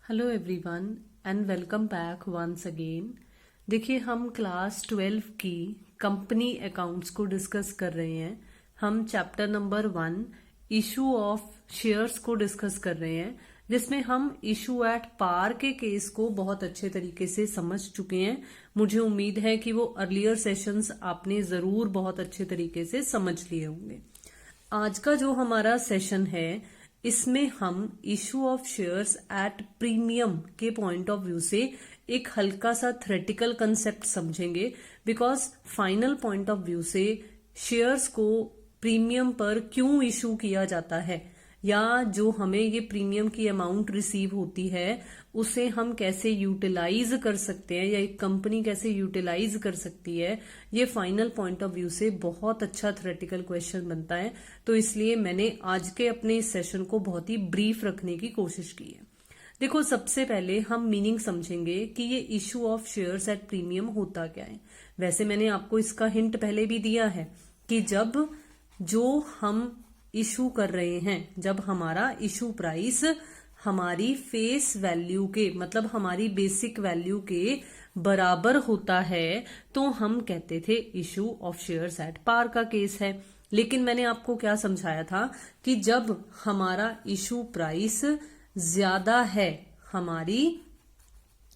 Hello everyone and welcome back once again. देखिए, हम class 12 की कंपनी अकाउंट्स को डिस्कस कर रहे हैं। हम chapter number 1 issue of shares को डिस्कस कर रहे हैं, जिसमें हम इशू एट पार के केस को बहुत अच्छे तरीके से समझ चुके हैं। मुझे उम्मीद है कि वो अर्लियर सेशंस आपने जरूर बहुत अच्छे तरीके से समझ लिए होंगे। आज का जो हमारा सेशन है, इसमें हम issue of shares at premium के पॉइंट ऑफ व्यू से एक हल्का सा थ्योरेटिकल कंसेप्ट समझेंगे। Because final point of view से शेयर्स को प्रीमियम पर क्यों इशू किया जाता है, या जो हमें ये प्रीमियम की अमाउंट रिसीव होती है उसे हम कैसे यूटिलाइज कर सकते हैं, या एक कंपनी कैसे यूटिलाइज कर सकती है, ये फाइनल पॉइंट ऑफ व्यू से बहुत अच्छा थ्योरेटिकल क्वेश्चन बनता है। तो इसलिए मैंने आज के अपने इस सेशन को बहुत ही ब्रीफ रखने की कोशिश की है। देखो, सबसे पहले हम मीनिंग समझेंगे कि ये issue of shares at premium होता क्या है। वैसे मैंने आपको इसका हिंट पहले भी दिया है कि जब जो हम इशू कर रहे हैं, जब हमारा इशू प्राइस हमारी फेस वैल्यू के, मतलब हमारी बेसिक वैल्यू के बराबर होता है, तो हम कहते थे issue of shares at par का केस है। लेकिन मैंने आपको क्या समझाया था कि जब हमारा इशू प्राइस ज्यादा है हमारी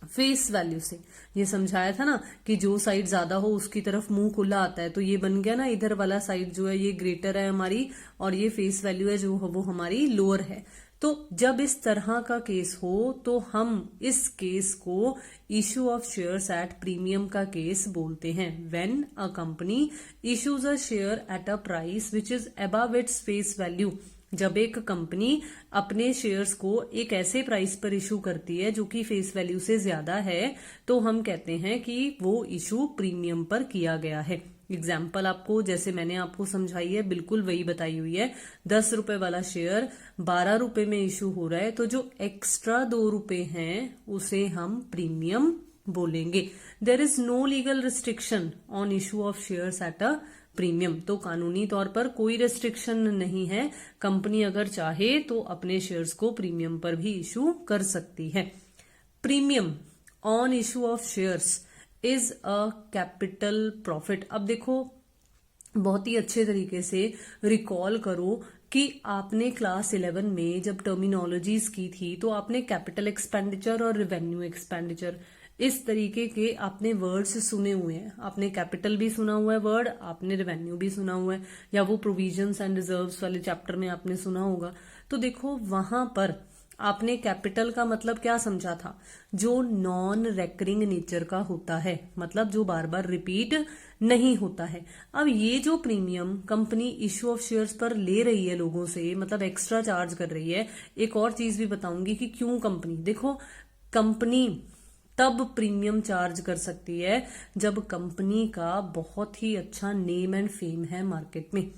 फेस वैल्यू से, ये समझाया था ना कि जो साइड ज्यादा हो उसकी तरफ मुंह खुला आता है, तो ये बन गया ना, इधर वाला साइड जो है ये ग्रेटर है हमारी, और ये फेस वैल्यू है जो वो हमारी लोअर है। तो जब इस तरह का केस हो तो हम इस केस को issue of shares at premium का केस बोलते हैं। When a company issues a share at a price which is above its face value, जब एक कंपनी अपने शेयर्स को एक ऐसे प्राइस पर इशू करती है जो कि फेस वैल्यू से ज्यादा है, तो हम कहते हैं कि वो इशू प्रीमियम पर किया गया है। एग्जाम्पल आपको, जैसे मैंने आपको समझाई है, बिल्कुल वही बताई हुई है। 10 रुपए वाला शेयर 12 रुपए में इशू हो रहा है, तो जो एक्स्ट्रा 2 रुपए हैं उसे हम प्रीमियम बोलेंगे। There is no legal restriction on issue of shares at a premium. तो कानूनी तौर पर कोई रेस्ट्रिक्शन नहीं है, कंपनी अगर चाहे तो अपने शेयर्स को प्रीमियम पर भी इशू कर सकती है। Premium on issue of shares is a capital profit. अब देखो, बहुत ही अच्छे तरीके से रिकॉल करो कि आपने क्लास 11 में जब टर्मिनोलॉजीज की थी तो आपने कैपिटल एक्सपेंडिचर और रेवेन्यू एक्सपेंडिचर, इस तरीके के आपने वर्ड्स सुने हुए हैं। आपने कैपिटल भी सुना हुआ है वर्ड, आपने रेवेन्यू भी सुना हुआ है, या वो प्रोविजंस एंड रिजर्व्स वाले चैप्टर में आपने सुना होगा। तो देखो, वहां पर आपने कैपिटल का मतलब क्या समझा था, जो नॉन रेकरिंग नेचर का होता है, मतलब जो बार बार रिपीट नहीं होता है। अब ये जो premium company issue of shares पर ले रही है लोगों से, मतलब एक्स्ट्रा चार्ज कर रही है। एक और चीज भी बताऊंगी कि क्यों कंपनी, देखो, कंपनी तब प्रीमियम चार्ज कर सकती है जब कंपनी का बहुत ही अच्छा नेम एंड फेम है मार्केट में।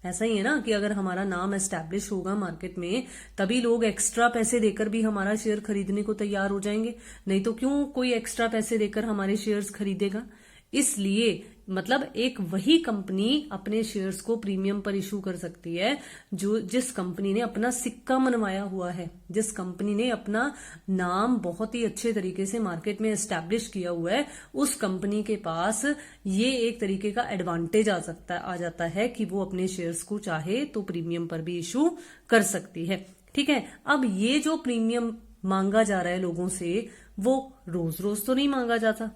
ऐसा ही है ना कि अगर हमारा नाम एस्टैब्लिश होगा मार्केट में, तभी लोग एक्स्ट्रा पैसे देकर भी हमारा शेयर खरीदने को तैयार हो जाएंगे। नहीं तो क्यों कोई एक्स्ट्रा पैसे देकर हमारे शेयर्स खरीदेगा। इसलिए मतलब एक वही कंपनी अपने शेयर्स को प्रीमियम पर इशू कर सकती है जो जिस कंपनी ने अपना सिक्का मनवाया हुआ है, जिस कंपनी ने अपना नाम बहुत ही अच्छे तरीके से मार्केट में एस्टैब्लिश किया हुआ है। उस कंपनी के पास ये एक तरीके का एडवांटेज आ जाता है कि वो अपने शेयर्स को चाहे तो प्रीमियम पर भी इशू कर सकती है। ठीक है, अब ये जो प्रीमियम मांगा जा रहा है लोगों से, वो रोज रोज तो नहीं मांगा जाता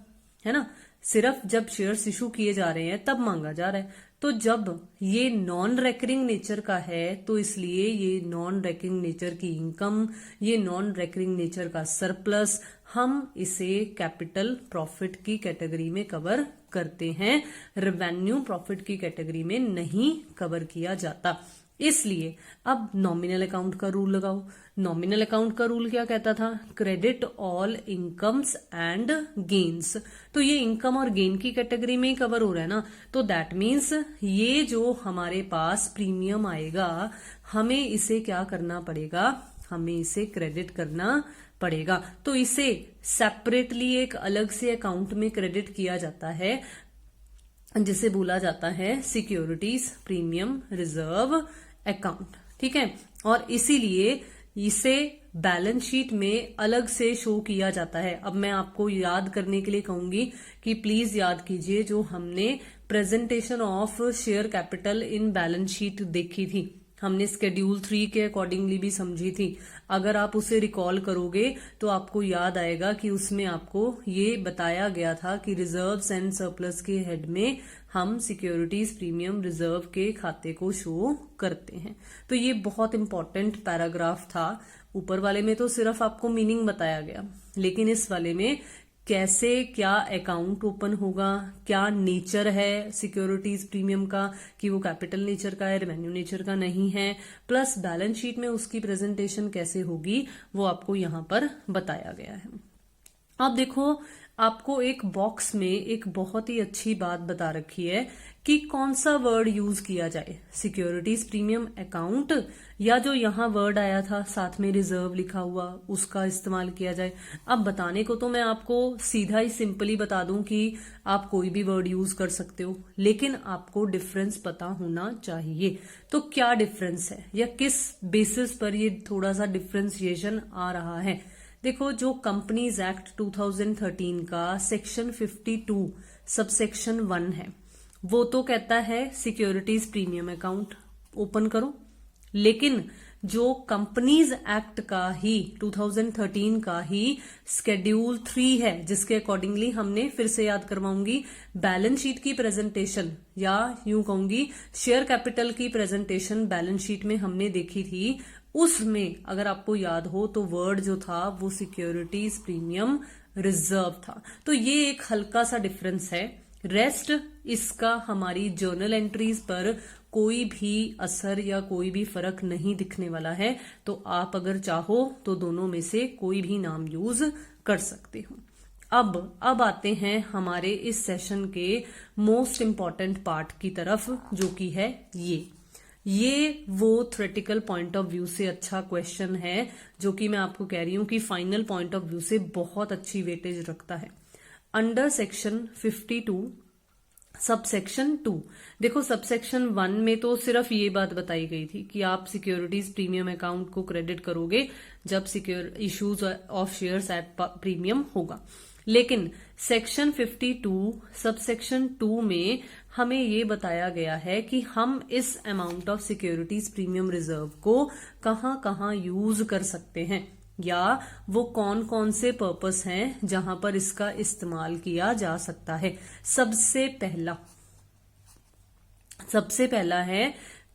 है ना, सिर्फ जब शेयर्स इशू किए जा रहे हैं तब मांगा जा रहा है। तो जब ये नॉन रेकरिंग नेचर का है, तो इसलिए ये नॉन रेकरिंग नेचर की इनकम, ये नॉन रेकरिंग नेचर का सरप्लस, हम इसे कैपिटल प्रॉफिट की कैटेगरी में कवर करते हैं, रेवेन्यू प्रॉफिट की कैटेगरी में नहीं कवर किया जाता। इसलिए अब नॉमिनल अकाउंट का रूल लगाओ। नॉमिनल अकाउंट का रूल क्या कहता था, credit all incomes and gains. तो ये इनकम और गेन की कैटेगरी में ही कवर हो रहा है ना, तो दैट मीन्स ये जो हमारे पास प्रीमियम आएगा, हमें इसे क्या करना पड़ेगा, हमें इसे क्रेडिट करना पड़ेगा। तो इसे सेपरेटली एक अलग से अकाउंट में क्रेडिट किया जाता है, जिसे बोला जाता है सिक्योरिटीज प्रीमियम रिजर्व अकाउंट। ठीक है, और इसीलिए इसे बैलेंस शीट में अलग से शो किया जाता है। अब मैं आपको याद करने के लिए कहूंगी कि प्लीज याद कीजिए जो हमने presentation of share capital in balance sheet देखी थी, हमने शेड्यूल 3 के अकॉर्डिंगली भी समझी थी। अगर आप उसे रिकॉल करोगे तो आपको याद आएगा कि उसमें आपको ये बताया गया था कि रिजर्व्स एंड सरप्लस के हेड में हम सिक्योरिटीज प्रीमियम रिजर्व के खाते को शो करते हैं। तो ये बहुत इंपॉर्टेंट पैराग्राफ था। ऊपर वाले में तो सिर्फ आपको मीनिंग बताया गया, लेकिन इस वाले में कैसे क्या अकाउंट ओपन होगा, क्या नेचर है सिक्योरिटीज प्रीमियम का, कि वो कैपिटल नेचर का है, रेवेन्यू नेचर का नहीं है, प्लस बैलेंस शीट में उसकी प्रेजेंटेशन कैसे होगी वो आपको यहाँ पर बताया गया है। अब देखो, आपको एक बॉक्स में एक बहुत ही अच्छी बात बता रखी है कि कौन सा वर्ड यूज किया जाए, सिक्योरिटीज प्रीमियम अकाउंट या जो यहाँ वर्ड आया था साथ में रिजर्व लिखा हुआ उसका इस्तेमाल किया जाए। अब बताने को तो मैं आपको सीधा ही सिंपली बता दूं कि आप कोई भी वर्ड यूज कर सकते हो, लेकिन आपको डिफरेंस पता होना चाहिए। तो क्या डिफरेंस है या किस बेसिस पर ये थोड़ा सा डिफरेंशिएशन आ रहा है। देखो, जो कंपनीज एक्ट 2013 का सेक्शन 52 सबसेक्शन 1 है, वो तो कहता है सिक्योरिटीज प्रीमियम अकाउंट ओपन करो, लेकिन जो कंपनीज एक्ट का ही 2013 का ही शेड्यूल 3 है, जिसके अकॉर्डिंगली हमने, फिर से याद करवाऊंगी, बैलेंस शीट की प्रेजेंटेशन या यूं कहूंगी शेयर कैपिटल की प्रेजेंटेशन बैलेंस शीट में हमने देखी थी, उसमें अगर आपको याद हो तो वर्ड जो था वो सिक्योरिटीज प्रीमियम रिजर्व था। तो ये एक हल्का सा डिफरेंस है। रेस्ट इसका हमारी जर्नल एंट्रीज पर कोई भी असर या कोई भी फर्क नहीं दिखने वाला है। तो आप अगर चाहो तो दोनों में से कोई भी नाम यूज कर सकते हो। अब आते हैं हमारे इस सेशन के मोस्ट इंपॉर्टेंट पार्ट की तरफ, जो कि है ये वो थ्योरेटिकल पॉइंट ऑफ व्यू से अच्छा क्वेश्चन है, जो कि मैं आपको कह रही हूं कि फाइनल पॉइंट ऑफ व्यू से बहुत अच्छी वेटेज रखता है। अंडर सेक्शन 52 सबसेक्शन 2, देखो सबसेक्शन 1 में तो सिर्फ ये बात बताई गई थी कि आप सिक्योरिटीज प्रीमियम अकाउंट को क्रेडिट करोगे जब secure issues of shares at premium होगा, लेकिन सेक्शन 52 सबसेक्शन 2 में हमें ये बताया गया है कि हम इस amount of securities premium reserve को कहां कहां यूज कर सकते हैं, या वो कौन कौन से पर्पस हैं जहां पर इसका इस्तेमाल किया जा सकता है। सबसे पहला है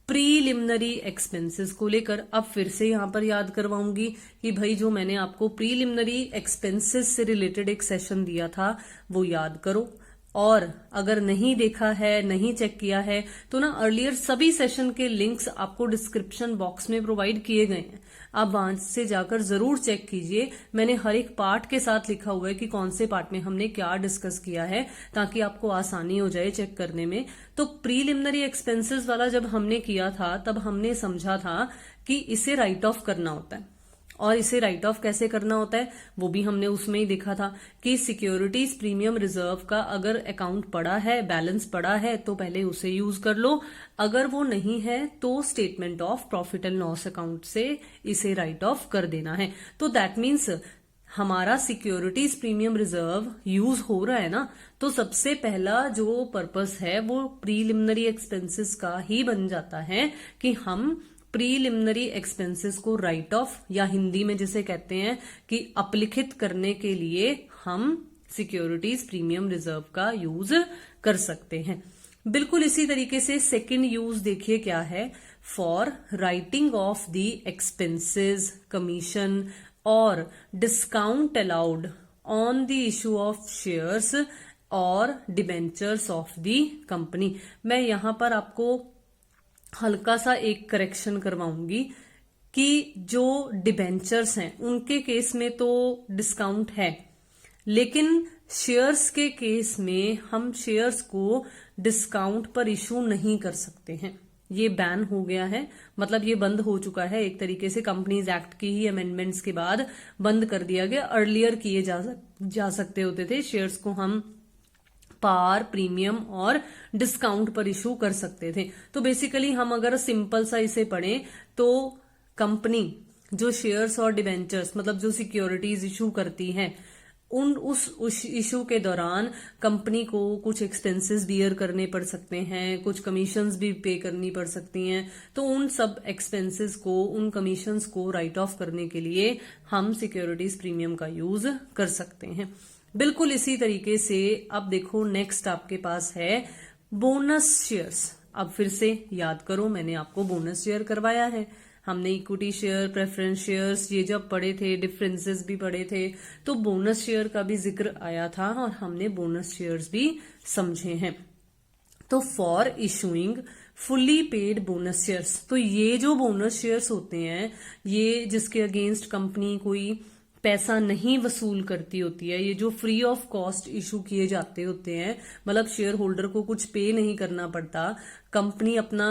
प्रीलिमिनरी एक्सपेंसेस को लेकर। अब फिर से यहां पर याद करवाऊंगी कि भाई जो मैंने आपको प्रीलिमिनरी एक्सपेंसेस से रिलेटेड एक सेशन दिया था वो याद करो, और अगर नहीं देखा है, नहीं चेक किया है, तो ना अर्लियर सभी सेशन के लिंक्स आपको डिस्क्रिप्शन बॉक्स में प्रोवाइड किए गए हैं, आप वहां से जाकर जरूर चेक कीजिए। मैंने हर एक पार्ट के साथ लिखा हुआ है कि कौन से पार्ट में हमने क्या डिस्कस किया है, ताकि आपको आसानी हो जाए चेक करने में। तो प्रीलिमिनरी एक्सपेंसेस वाला जब हमने किया था तब हमने समझा था कि इसे राइट ऑफ करना होता है, और इसे राइट ऑफ कैसे करना होता है वो भी हमने उसमें ही देखा था कि सिक्योरिटीज प्रीमियम रिजर्व का अगर अकाउंट पड़ा है, बैलेंस पड़ा है, तो पहले उसे यूज कर लो, अगर वो नहीं है तो statement of profit and loss account से इसे राइट ऑफ कर देना है। तो दैट मीन्स हमारा सिक्योरिटीज प्रीमियम रिजर्व यूज हो रहा है ना, तो सबसे पहला जो पर्पस है वो प्रीलिमिनरी एक्सपेंसेस का ही बन जाता है कि हम प्रीलिमिनरी एक्सपेंसेस को राइट ऑफ, या हिंदी में जिसे कहते हैं कि अपलिखित करने के लिए हम सिक्योरिटीज प्रीमियम रिजर्व का यूज कर सकते हैं। बिल्कुल इसी तरीके से सेकंड यूज देखिए क्या है, for writing off the expenses, commission और discount allowed on the issue of shares और डिबेंचर्स ऑफ द कंपनी। मैं यहां पर आपको हल्का सा एक करेक्शन करवाऊंगी कि जो डिबेंचर्स हैं उनके केस में तो डिस्काउंट है, लेकिन शेयर्स के केस में हम शेयर्स को डिस्काउंट पर इशू नहीं कर सकते हैं। ये बैन हो गया है, मतलब ये बंद हो चुका है एक तरीके से, कंपनीज एक्ट की ही अमेंडमेंट्स के बाद बंद कर दिया गया। अर्लियर किए जा सकते होते थे, शेयर्स को हम पार, प्रीमियम और डिस्काउंट पर इशू कर सकते थे। तो बेसिकली हम अगर सिंपल सा इसे पढ़ें तो कंपनी जो शेयर्स और डिवेंचर्स मतलब जो सिक्योरिटीज इशू करती हैं उस इशू के दौरान कंपनी को कुछ एक्सपेंसेस बियर करने पड़ सकते हैं, कुछ कमीशंस भी पे करनी पड़ सकती हैं। तो उन सब एक्सपेंसेस को, उन कमीशंस को राइट ऑफ करने के लिए हम सिक्योरिटीज प्रीमियम का यूज कर सकते हैं। बिल्कुल इसी तरीके से अब देखो नेक्स्ट आपके पास है बोनस शेयर्स। अब फिर से याद करो, मैंने आपको बोनस शेयर करवाया है, हमने इक्विटी शेयर, प्रेफरेंस शेयर्स ये जब पढ़े थे, डिफरेंसेस भी पढ़े थे, तो बोनस शेयर का भी जिक्र आया था और हमने बोनस शेयर्स भी समझे हैं। तो for issuing fully paid bonus shares, तो ये जो बोनस शेयर्स होते हैं ये जिसके अगेंस्ट कंपनी कोई पैसा नहीं वसूल करती होती है, ये जो फ्री ऑफ कॉस्ट इशू किए जाते होते हैं, मतलब शेयर होल्डर को कुछ पे नहीं करना पड़ता, कंपनी अपना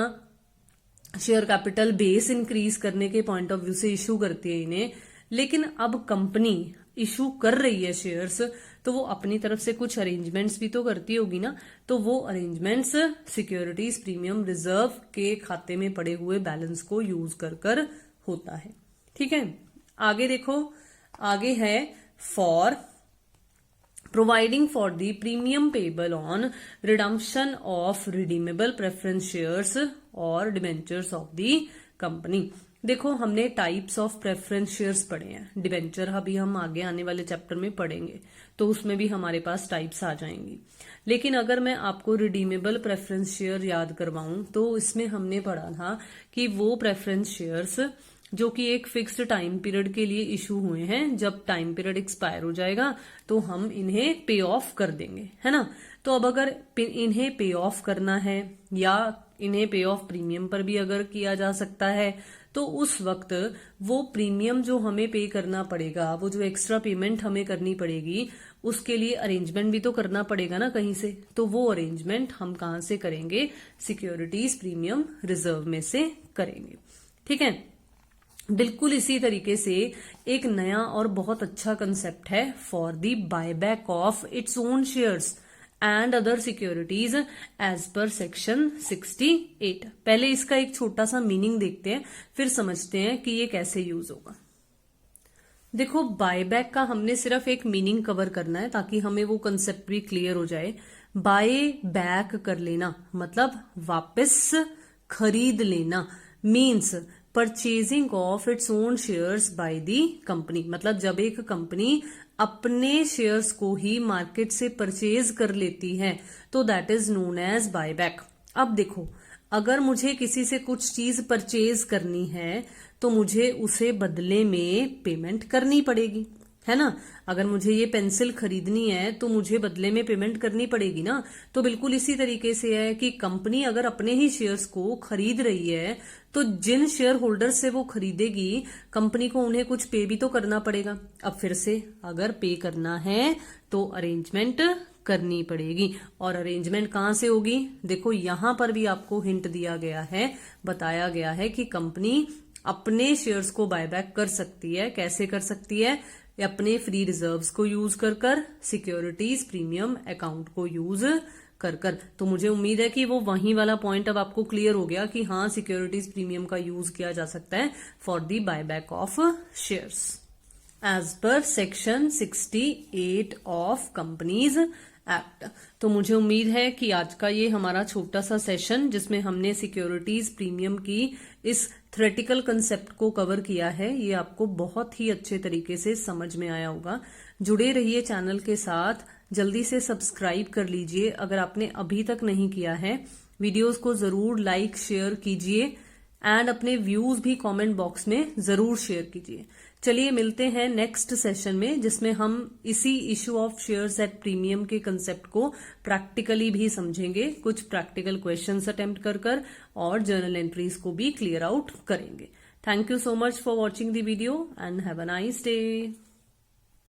शेयर कैपिटल बेस इंक्रीज करने के पॉइंट ऑफ व्यू से इशू करती है इन्हें। लेकिन अब कंपनी इशू कर रही है शेयर्स, तो वो अपनी तरफ से कुछ अरेंजमेंट्स भी तो करती होगी ना, तो वो अरेंजमेंट्स सिक्योरिटीज प्रीमियम रिजर्व के खाते में पड़े हुए बैलेंस को यूज कर होता है। ठीक है, आगे देखो, आगे है for providing for the premium payable on redemption of redeemable preference shares और debentures of the company। देखो हमने टाइप्स ऑफ प्रेफरेंस शेयर्स पढ़े हैं, डिबेंचर अभी हम आगे आने वाले चैप्टर में पढ़ेंगे, तो उसमें भी हमारे पास टाइप्स आ जाएंगी। लेकिन अगर मैं आपको रिडीमेबल प्रेफरेंस शेयर याद करवाऊं तो इसमें हमने पढ़ा था कि वो प्रेफरेंस शेयर्स जो कि एक फिक्स्ड टाइम पीरियड के लिए इशू हुए हैं, जब टाइम पीरियड एक्सपायर हो जाएगा तो हम इन्हें पे ऑफ कर देंगे, है ना। तो अब अगर इन्हें पे ऑफ करना है या इन्हें पे ऑफ प्रीमियम पर भी अगर किया जा सकता है, तो उस वक्त वो प्रीमियम जो हमें पे करना पड़ेगा, वो जो एक्स्ट्रा पेमेंट हमें करनी पड़ेगी, उसके लिए अरेंजमेंट भी तो करना पड़ेगा ना कहीं से। तो वो अरेंजमेंट हम कहां से करेंगे? सिक्योरिटीज प्रीमियम रिजर्व में से करेंगे। ठीक है, बिल्कुल इसी तरीके से एक नया और बहुत अच्छा कंसेप्ट है for the buyback of its own shares and other securities as per section 68। पहले इसका एक छोटा सा मीनिंग देखते हैं, फिर समझते हैं कि ये कैसे यूज होगा। देखो बायबैक का हमने सिर्फ एक मीनिंग कवर करना है ताकि हमें वो कंसेप्ट भी क्लियर हो जाए। बाय बैक कर लेना मतलब वापस खरीद लेना, means purchasing of its own shares by the company. मतलब जब एक कंपनी अपने शेयर्स को ही मार्केट से परचेज कर लेती है तो that is known as buyback. अब देखो, अगर मुझे किसी से कुछ चीज परचेज करनी है तो मुझे उसे बदले में पेमेंट करनी पड़ेगी, है ना। अगर मुझे ये पेंसिल खरीदनी है तो मुझे बदले में पेमेंट करनी पड़ेगी ना। तो बिल्कुल इसी तरीके से है कि कंपनी अगर अपने ही शेयर्स को खरीद रही है तो जिन शेयर होल्डर से वो खरीदेगी कंपनी को उन्हें कुछ पे भी तो करना पड़ेगा। अब फिर से अगर पे करना है तो अरेंजमेंट करनी पड़ेगी, और अरेंजमेंट कहां से होगी? देखो यहां पर भी आपको हिंट दिया गया है, बताया गया है कि कंपनी अपने शेयर्स को बायबैक कर सकती है। कैसे कर सकती है? अपने फ्री रिजर्व्स को यूज कर सिक्योरिटीज प्रीमियम अकाउंट को यूज कर। तो मुझे उम्मीद है कि वो वही वाला पॉइंट अब आपको क्लियर हो गया कि हाँ, सिक्योरिटीज प्रीमियम का यूज किया जा सकता है for the buyback of shares as per section 68 of companies act. तो मुझे उम्मीद है कि आज का ये हमारा छोटा सा सेशन जिसमें हमने सिक्योरिटीज प्रीमियम की इस थ्योरेटिकल कंसेप्ट को कवर किया है, ये आपको बहुत ही अच्छे तरीके से समझ में आया होगा। जुड़े रहिए चैनल के साथ, जल्दी से सब्सक्राइब कर लीजिए अगर आपने अभी तक नहीं किया है। वीडियोस को जरूर लाइक शेयर कीजिए एंड अपने व्यूज भी कमेंट बॉक्स में जरूर शेयर कीजिए। चलिए मिलते हैं नेक्स्ट सेशन में जिसमें हम इसी issue of shares at premium के कंसेप्ट को प्रैक्टिकली भी समझेंगे, कुछ प्रैक्टिकल क्वेश्चंस अटेम्प्ट कर और जर्नल एंट्रीज को भी क्लियर आउट करेंगे। Thank you so much for watching the video and have a nice day.